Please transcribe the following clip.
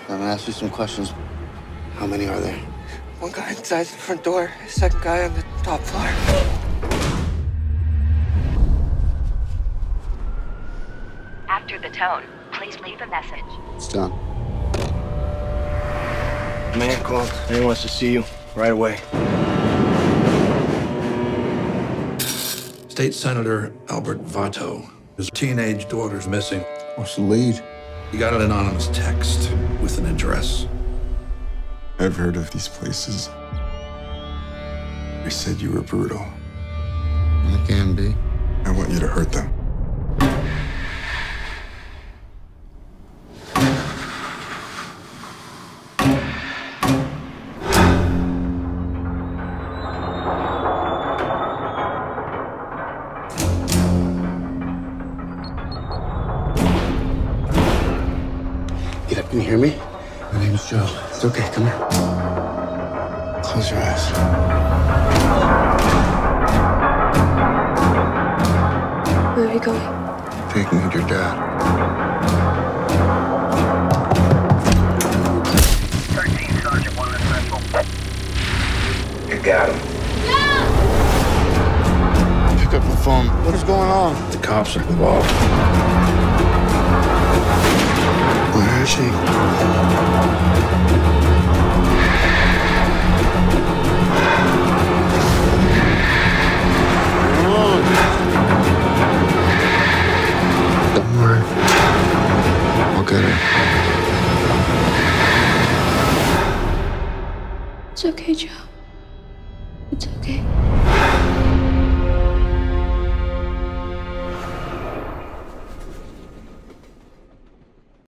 I'm gonna ask you some questions. How many are there? One guy inside the front door, second guy on the top floor. After the tone, please leave a message. It's done. Man called. He wants to see you right away. State Senator Albert Vato. His teenage daughter's missing. What's the lead? He got an anonymous text with an address. I've heard of these places. They said you were brutal. I can be. I want you to hurt them. Get up, can you hear me? My name's Joe. It's okay, come here. Close your eyes. Where are you going? Taking you to your dad. 13 Sergeant 1 Central. You got him. Pick up the phone. What is going on? The cops are involved. Where is she? Don't worry. I'll get her. It's okay, Joe.